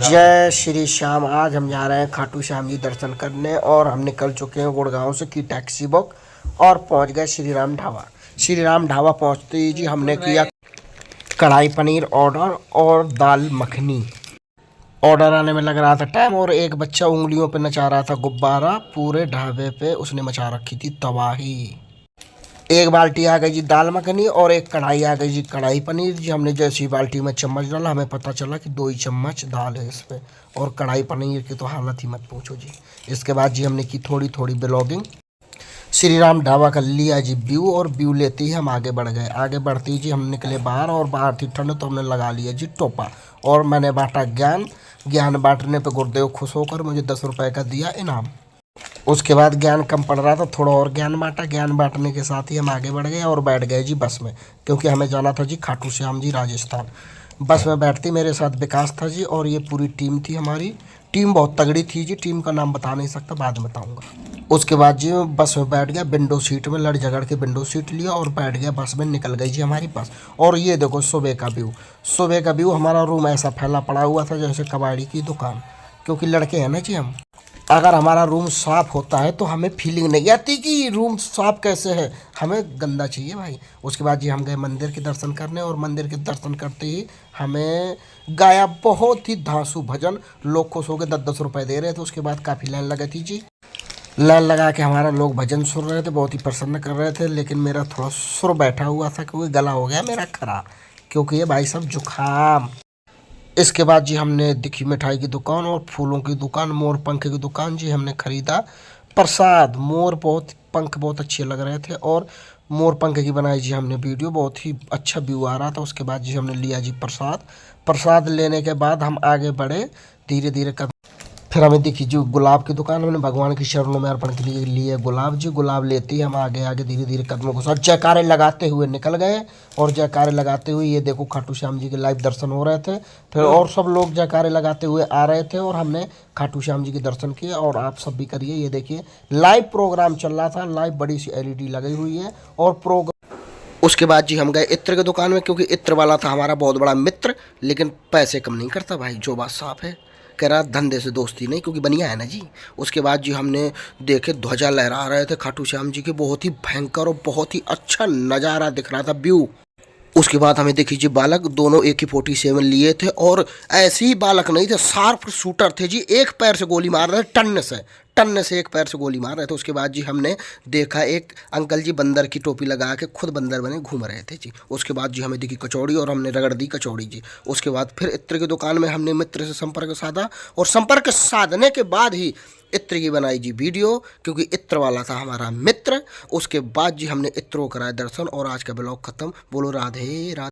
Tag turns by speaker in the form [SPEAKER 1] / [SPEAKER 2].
[SPEAKER 1] जय श्री श्याम। आज हम जा रहे हैं खाटू श्याम जी दर्शन करने और हम निकल चुके हैं गुड़गांव से की टैक्सी बुक और पहुंच गए श्री राम ढाबा। श्री राम ढाबा पहुंचते ही जी हमने किया कढ़ाई पनीर ऑर्डर और दाल मखनी। ऑर्डर आने में लग रहा था टाइम और एक बच्चा उंगलियों पे नचा रहा था गुब्बारा। पूरे ढाबे पे उसने मचा रखी थी तबाही। एक बाल्टी आ गई जी दाल मखनी और एक कढ़ाई आ गई जी कढ़ाई पनीर जी। हमने जैसी बाल्टी में चम्मच डाला हमें पता चला कि 2 ही चम्मच दाल है इसमें और कढ़ाई पनीर की तो हालत ही मत पूछो जी। इसके बाद जी हमने की थोड़ी थोड़ी ब्लॉगिंग। श्री राम ढाबा का लिया जी व्यू और व्यू लेते ही हम आगे बढ़ गए। आगे बढ़ते ही जी हम निकले बाहर और बाहर थी ठंड तो हमने लगा लिया जी टोपा और मैंने बांटा ज्ञान बांटने पर गुरुदेव खुश होकर मुझे 10 रुपये का दिया इनाम। उसके बाद ज्ञान कम पड़ रहा था, थोड़ा और ज्ञान बांटा। ज्ञान बांटने के साथ ही हम आगे बढ़ गए और बैठ गए जी बस में, क्योंकि हमें जाना था जी खाटू श्याम जी राजस्थान। बस में बैठती मेरे साथ विकास था जी और ये पूरी टीम थी हमारी। टीम बहुत तगड़ी थी जी, टीम का नाम बता नहीं सकता, बाद में बताऊंगा। उसके बाद जी बस में बैठ गया, विंडो सीट में लड़ झगड़ के विंडो सीट लिया और बैठ गया बस में। निकल गई जी हमारी बस। और ये देखो सुबह का व्यू, सुबह का व्यू। हमारा रूम ऐसा फैला पड़ा हुआ था जैसे कबाड़ी की दुकान, क्योंकि लड़के हैं ना जी हम। अगर हमारा रूम साफ़ होता है तो हमें फीलिंग नहीं आती कि रूम साफ़ कैसे है, हमें गंदा चाहिए भाई। उसके बाद जी हम गए मंदिर के दर्शन करने और मंदिर के दर्शन करते ही हमें गाया बहुत ही धांसू भजन। लोग खुश हो गए, 10-10 रुपये दे रहे थे। उसके बाद काफ़ी लाइन लगी थी जी। लाइन लगा के हमारा लोग भजन सुन रहे थे, बहुत ही प्रसन्न कर रहे थे। लेकिन मेरा थोड़ा सुर बैठा हुआ था क्योंकि गला हो गया मेरा खराब, क्योंकि ये भाई सब जुकाम। इसके बाद जी हमने दिखी मिठाई की दुकान और फूलों की दुकान, मोर पंख की दुकान जी। हमने खरीदा प्रसाद। मोर बहुत पंख बहुत अच्छे लग रहे थे और मोर पंख की बनाई जी हमने वीडियो, बहुत ही अच्छा व्यू आ रहा था। उसके बाद जी हमने लिया जी प्रसाद। प्रसाद लेने के बाद हम आगे बढ़े धीरे धीरे कर। फिर हमें दिखी जो गुलाब की दुकान, हमने भगवान की शरणों में अर्पण के लिए गुलाब जी। गुलाब लेते ही हम आगे आगे धीरे धीरे कदमों के साथ जयकारे लगाते हुए निकल गए। और जयकारे लगाते हुए ये देखो खाटू श्याम जी के लाइव दर्शन हो रहे थे। फिर और सब लोग जयकारे लगाते हुए आ रहे थे और हमने खाटू श्याम जी के दर्शन किए। और आप सब भी करिए, ये देखिए लाइव प्रोग्राम चल रहा था। लाइव बड़ी सी LED लगी हुई है और प्रोग्राम। उसके बाद जी हम गए इत्र की दुकान में, क्योंकि इत्र वाला था हमारा बहुत बड़ा मित्र, लेकिन पैसे कम नहीं करता भाई, जो बात साफ है। कह रहा धंधे से दोस्ती नहीं, क्योंकि बनिया है ना जी। उसके बाद जी हमने देखे ध्वजा लहरा रहे थे खाटू श्याम जी के, बहुत ही भयंकर और बहुत ही अच्छा नज़ारा दिख रहा था व्यू। उसके बाद हमें देखी जी बालक, दोनों AK-47 लिए थे और ऐसे ही बालक नहीं थे, शार्प शूटर थे जी। एक पैर से गोली मार रहे थे, टन से एक पैर से गोली मार रहे थे। उसके बाद जी हमने देखा एक अंकल जी बंदर की टोपी लगा के खुद बंदर बने घूम रहे थे जी। उसके बाद जी हमें दिखी कचौड़ी और हमने रगड़ दी कचौड़ी जी। उसके बाद फिर इत्र की दुकान में हमने मित्र से संपर्क साधा और संपर्क साधने के बाद ही इत्र की बनाई जी वीडियो, क्योंकि इत्र वाला था हमारा मित्र। उसके बाद जी हमने इत्रो कराया दर्शन और आज का ब्लॉग खत्म। बोलो राधे राधे।